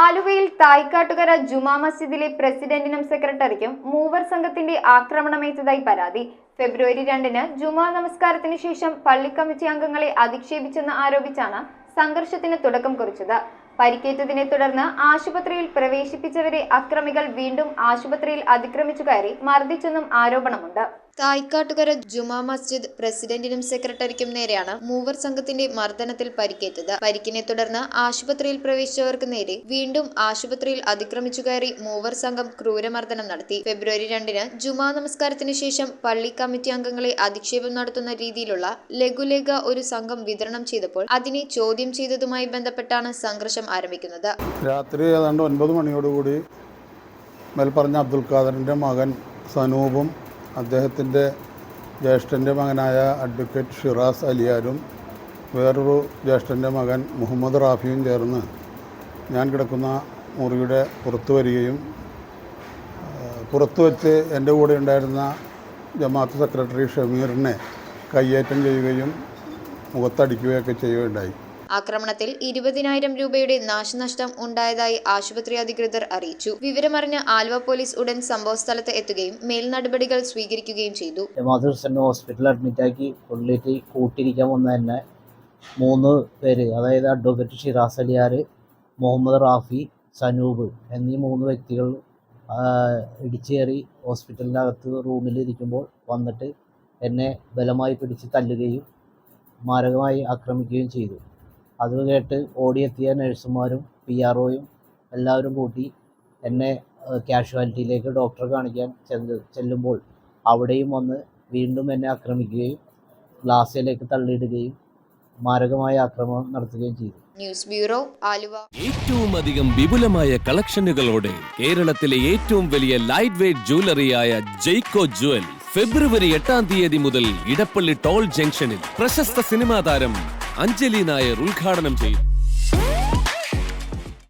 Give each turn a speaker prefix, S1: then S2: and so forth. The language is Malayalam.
S1: ആലുവയിൽ തായ്ക്കാട്ടുകര ജുമാ മസ്ജിദിലെ പ്രസിഡന്റിനും സെക്രട്ടറിക്കും മൂവർ സംഘത്തിന്റെ ആക്രമണമേറ്റതായി പരാതി. ഫെബ്രുവരി 2-ന് ജുമാ നമസ്കാരത്തിന് ശേഷം പള്ളി കമ്മിറ്റി അംഗങ്ങളെ അധിക്ഷേപിച്ചെന്ന് ആരോപിച്ചാണ് സംഘർഷത്തിന് തുടക്കം കുറിച്ചത്. പരിക്കേറ്റതിനെ തുടർന്ന് ആശുപത്രിയിൽ പ്രവേശിപ്പിച്ചവരെ അക്രമികൾ വീണ്ടും ആശുപത്രിയിൽ അതിക്രമിച്ചു കയറി മർദ്ദിച്ചെന്നും ആരോപണമുണ്ട്. തായ്ക്കാട്ടുകര ജുമാ മസ്ജിദ് പ്രസിഡന്റിനും സെക്രട്ടറിക്കും നേരെയാണ് മൂവർ സംഘത്തിന്റെ മർദ്ദനത്തിൽ പരിക്കേറ്റത്. പരിക്കിനെ തുടർന്ന് ആശുപത്രിയിൽ പ്രവേശിച്ചവർക്ക് നേരെ വീണ്ടും ആശുപത്രിയിൽ അതിക്രമിച്ചു കയറി മൂവർ സംഘം ക്രൂരമർദ്ദനം നടത്തി. ഫെബ്രുവരി 2-ന് ജുമാ നമസ്കാരത്തിന് ശേഷം പള്ളി കമ്മിറ്റി അംഗങ്ങളെ അധിക്ഷേപം നടത്തുന്ന രീതിയിലുള്ള ലഘുലേഖ ഒരു സംഘം വിതരണം ചെയ്തപ്പോൾ അതിനെ ചോദ്യം ചെയ്തതുമായി ബന്ധപ്പെട്ടാണ് സംഘർഷം ആരംഭിക്കുന്നത്.
S2: രാത്രി ഏതാണ്ട് 9 മണിയോടുകൂടി മേൽപ്പറഞ്ഞ അബ്ദുൽ ഖാദറിൻ്റെ മകൻ സനൂപും അദ്ദേഹത്തിൻ്റെ ജ്യേഷ്ഠൻ്റെ മകനായ അഡ്വക്കേറ്റ് ഷിറാസ് അലിയാരും വേറൊരു ജ്യേഷ്ഠൻ്റെ മകൻ മുഹമ്മദ് റാഫിയും ചേർന്ന് ഞാൻ കിടക്കുന്ന മുറിയുടെ പുറത്തു വരികയും പുറത്തു വെച്ച് എൻ്റെ കൂടെ ഉണ്ടായിരുന്ന ജമാഅത്ത് സെക്രട്ടറി ഷമീറിനെ കയ്യേറ്റം ചെയ്യുകയും മുഖത്തടിക്കുകയൊക്കെ ചെയ്യുകയുണ്ടായി.
S1: ആക്രമണത്തിൽ 20,000 രൂപയുടെ നാശനഷ്ടം ഉണ്ടായതായി ആശുപത്രി അധികൃതർ അറിയിച്ചു. വിവരമറിഞ്ഞ ആലുവ പോലീസ് ഉടൻ സംഭവസ്ഥലത്ത് എത്തുകയും മേൽനടപടികൾ സ്വീകരിക്കുകയും ചെയ്തു.
S3: ഹോസ്പിറ്റലിൽ അഡ്മിറ്റാക്കി പുള്ളിക്ക് കൂട്ടിരിക്കാൻ വന്ന തന്നെ 3 പേര്, അതായത് അഡ്വക്കേറ്റ് ഷിറാസ് അലിയാർ, മുഹമ്മദ് റാഫി, സനൂബ് എന്നീ 3 വ്യക്തികൾ ഇടിച്ചേറി ഹോസ്പിറ്റലിനകത്ത് റൂമിലിരിക്കുമ്പോൾ വന്നിട്ട് എന്നെ ബലമായി പിടിച്ച് തല്ലുകയും മാരകമായി ആക്രമിക്കുകയും ചെയ്തു. അത് കേട്ട് ഓടിയെത്തിയ നഴ്സുമാരും PROയും എല്ലാവരും കൂട്ടി എന്നെ കാഷ്വാലിറ്റിയിലേക്ക് ഡോക്ടറെ കാണിക്കാൻ ചെല്ലുമ്പോൾ അവിടെയും വന്ന് വീണ്ടും എന്നെ ആക്രമിക്കുകയും ഗ്ലാസ്സിലേക്ക് തള്ളിയിടുകയും മാരകമായ ആക്രമണം നടത്തുകയും ചെയ്തു.
S1: News bureau, Aluva.
S4: ഏറ്റവും അധികം വിപുലമായ കളക്ഷനുകളോടെ കേരളത്തിലെ ഏറ്റവും വലിയ ലൈറ്റ് വെയ്റ്റ് ജ്വല്ലറിയായ ജയ്ക്കോ ജ്വൽ ഫെബ്രുവരി 8 മുതൽ ഇടപ്പള്ളി ടോൾ ജംഗ്ഷനിൽ പ്രശസ്ത സിനിമാ താരം അഞ്ജലി നായർ ഉദ്ഘാടനം ചെയ്തു.